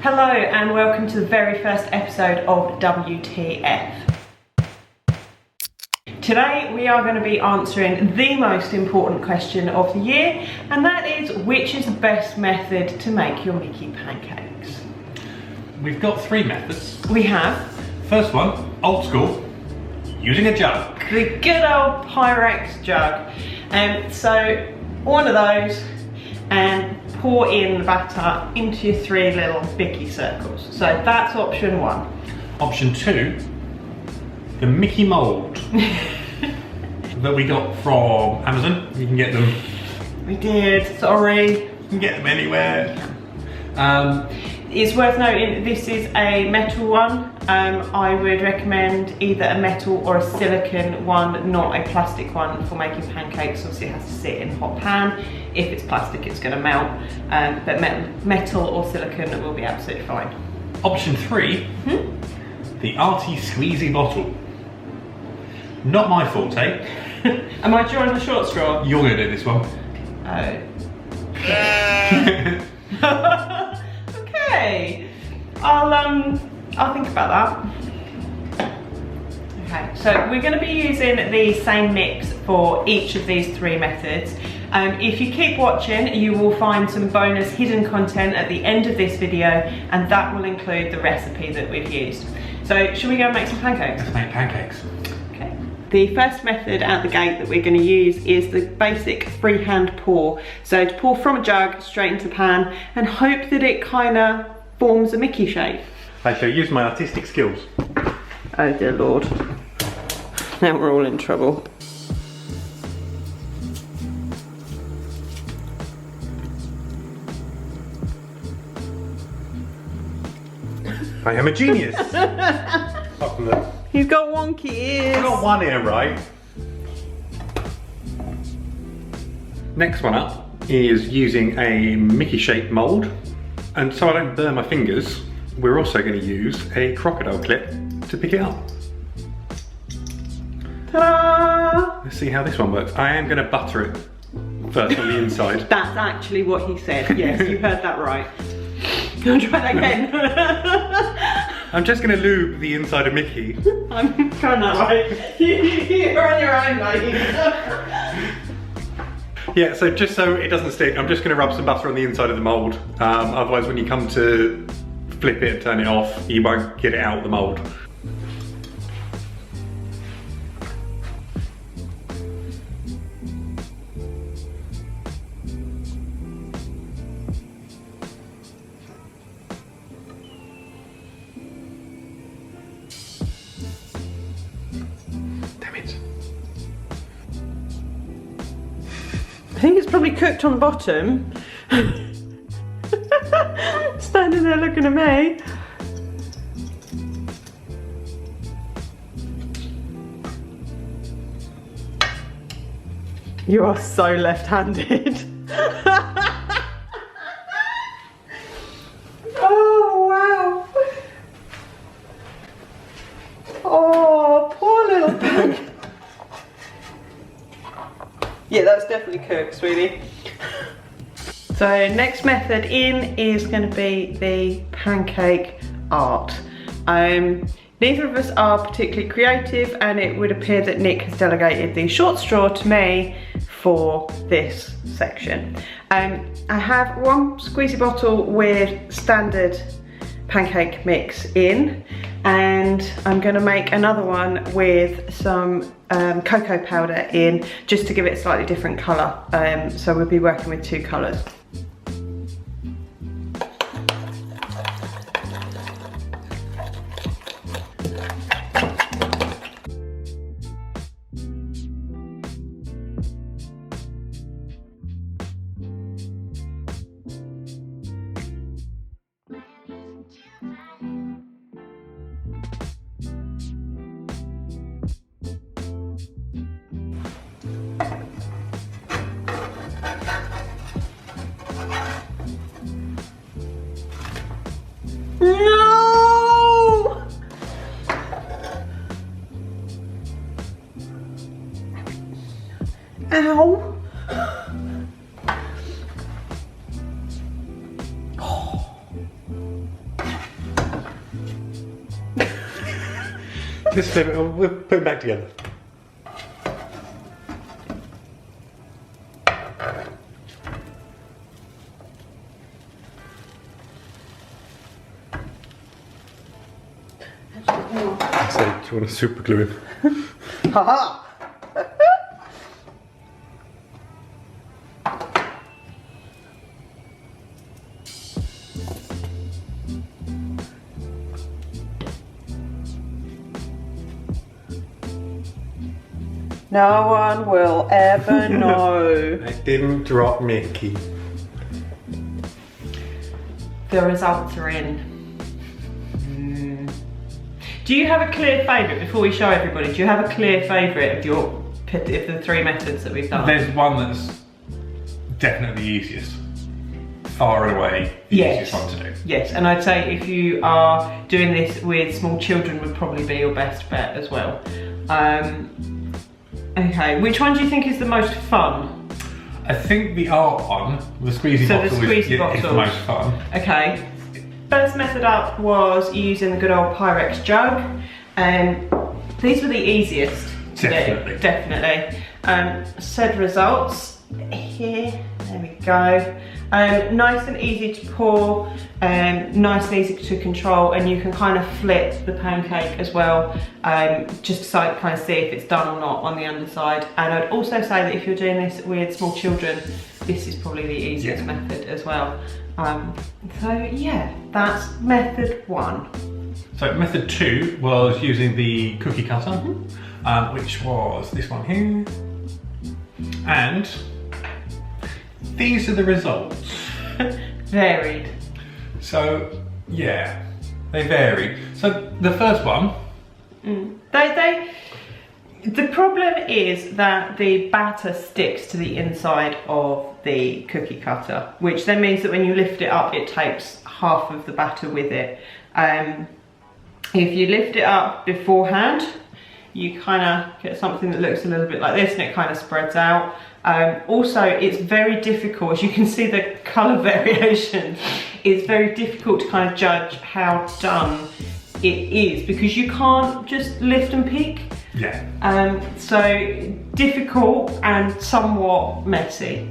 Hello and welcome to the very first episode of WTF. Today we are going to be answering the most important question of the year, and that is, which is the best method to make your Mickey pancakes? We've got three methods. We have First one, old school, using a jug. the good old Pyrex jug. So one of those, and pour in the batter into your three little Mickey circles. So that's option one. Option two, the Mickey mould that we got from Amazon. You can get them. We did, sorry. You can get them anywhere. It's worth noting this is a metal one. I would recommend either a metal or a silicone one, not a plastic one, for making pancakes. Obviously it has to sit in a hot pan. If it's plastic it's going to melt, but metal or silicone will be absolutely fine. Option three, the arty squeezy bottle. Not my forte. Am I drawing the short straw? You're going to do this one. Okay, I'll think about that. Okay, so we're going to be using the same mix for each of these three methods. If you keep watching, you will find some bonus hidden content at the end of this video, and that will include the recipe that we've used. So should we go and make some pancakes? Let's make pancakes. Okay. The first method out the gate that we're going to use is the basic freehand pour. So to pour from a jug straight into the pan and hope that it kind of forms a Mickey shape. I shall use my artistic skills. Oh dear Lord. Now we're all in trouble. I am a genius. Apart from that. You've got wonky ears. I got one ear right. Next one up is using a Mickey shaped mould, and so I don't burn my fingers, we're also going to use a crocodile clip to pick it up. Ta-da! Let's see how this one works. I am going to butter it first on the inside. That's actually what he said. Yes, you heard that right. Can I try that again? I'm just going to lube the inside of Mickey. I'm trying that right. You're on your own, mate. Yeah, so just so it doesn't stick, I'm just going to rub some butter on the inside of the mould. Otherwise when you come to flip it and turn it off, you won't get it out of the mould. Damn it. I think it's probably cooked on the bottom. Standing there looking at me. You are so left-handed. Oh wow. Oh, poor little pig. Yeah, that's definitely cooked, sweetie. So next method in is going to be the pancake art. Neither of us are particularly creative, and it would appear that Nick has delegated the short straw to me for this section. I have one squeezy bottle with standard pancake mix in, and I'm going to make another one with some cocoa powder in, just to give it a slightly different colour. So we'll be working with two colours. No! Ow! Just flip it, we'll put it back together. So, do you want to super glue him? Haha! No one will ever know. I didn't drop Mickey. The results are in. Do you have a clear favourite before we show everybody? Do you have a clear favourite of the 3 methods that we've done? There's one that's definitely the easiest. Far and away the easiest one to do. Yes, and I'd say if you are doing this with small children would probably be your best bet as well. Okay, which one do you think is the most fun? I think the art one, the squeezy bottle, is the most fun. Okay. First method up was using the good old Pyrex jug. These were the easiest to do, definitely. Said results here, there we go. Nice and easy to pour, nice and easy to control, and you can kind of flip the pancake as well, just to kind of see if it's done or not on the underside. And I'd also say that if you're doing this with small children, this is probably the easiest method as well. So yeah, that's method 1. So method 2 was using the cookie cutter, which was this one here. And these are the results. Varied. So yeah, they varied. So the first one. The problem is that the batter sticks to the inside of the cookie cutter, which then means that when you lift it up, it takes half of the batter with it. If you lift it up beforehand, you kind of get something that looks a little bit like this, and it kind of spreads out. Also, it's very difficult, as you can see the colour variation, it's very difficult to kind of judge how done it is, because you can't just lift and peek. Yeah. So difficult and somewhat messy,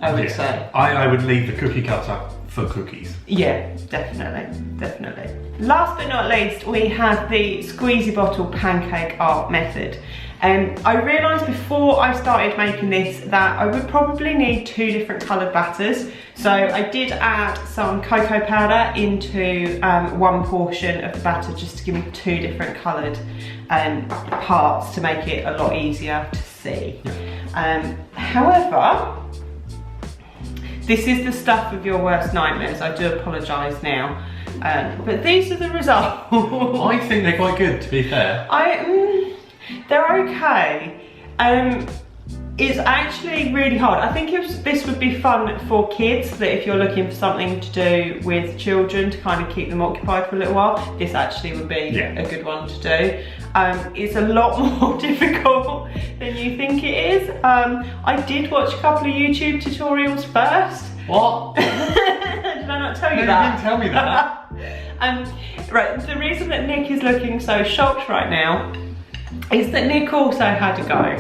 I would say. I would leave the cookie cutter for cookies. Yeah, definitely, definitely. Last but not least, we have the squeezy bottle pancake art method. I realised before I started making this that I would probably need 2 different coloured batters. So I did add some cocoa powder into 1 portion of the batter, just to give me 2 different coloured parts to make it a lot easier to see. However, this is the stuff of your worst nightmares. I do apologise now. But these are the results. I think they're quite good, to be fair. They're okay. It's actually really hard. I think this would be fun for kids, that if you're looking for something to do with children to kind of keep them occupied for a little while, this actually would be a good one to do. It's a lot more difficult than you think it is. I did watch a couple of YouTube tutorials first. What? Did I not tell you that? You didn't tell me that. Right, the reason that Nick is looking so shocked right now is that Nick also had a go.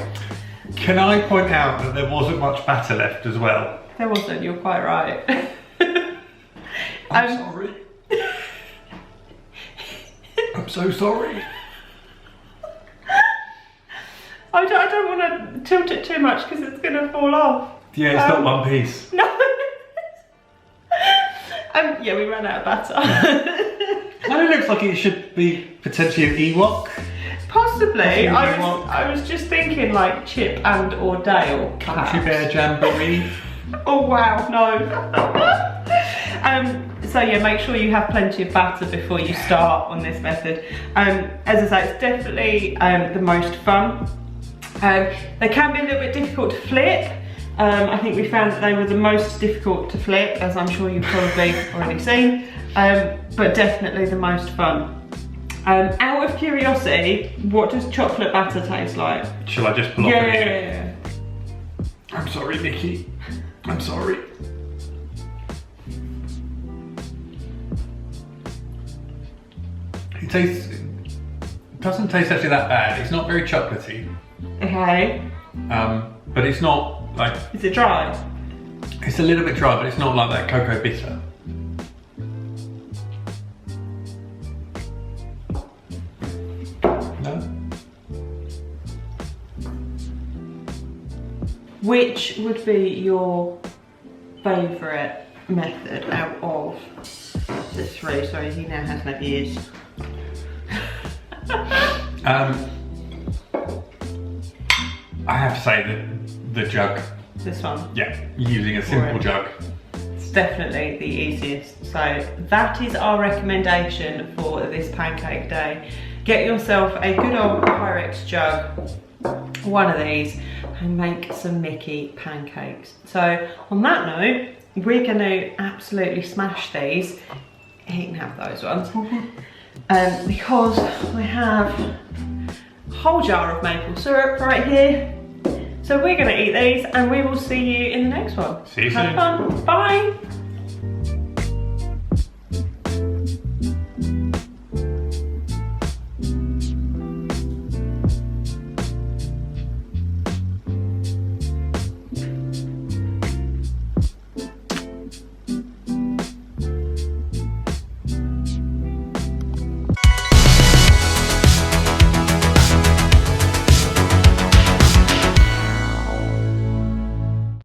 Can I point out that there wasn't much batter left as well? There wasn't, you're quite right. I'm sorry. I'm so sorry. I don't want to tilt it too much because it's going to fall off. Yeah, it's not one piece. No. Yeah, we ran out of batter. Kind of looks like it should be potentially an Ewok. Possibly. I was just thinking like Chip and or Dale. Country Bear Jamboree. Oh wow, no. So yeah, make sure you have plenty of batter before you start on this method. As I say, it's definitely the most fun. They can be a little bit difficult to flip. I think we found that they were the most difficult to flip, as I'm sure you've probably already seen, but definitely the most fun. Out of curiosity, what does chocolate batter taste like? Shall I just pull off the lid? Yeah. I'm sorry, Mickey. I'm sorry. It tastes It doesn't taste actually that bad. It's not very chocolatey. Okay. But it's not like... Is it dry? It's a little bit dry, but it's not like that cocoa bitter. No? Which would be your favourite method out of the three? Sorry, he now has no ears. I have to say that the jug. This one? Yeah, using a simple jug. It's definitely the easiest. So that is our recommendation for this pancake day. Get yourself a good old Pyrex jug, one of these, and make some Mickey pancakes. So on that note, we're going to absolutely smash these. He can have those ones. Because we have a whole jar of maple syrup right here. So we're going to eat these and we will see you in the next one. See you soon. Have fun. Bye.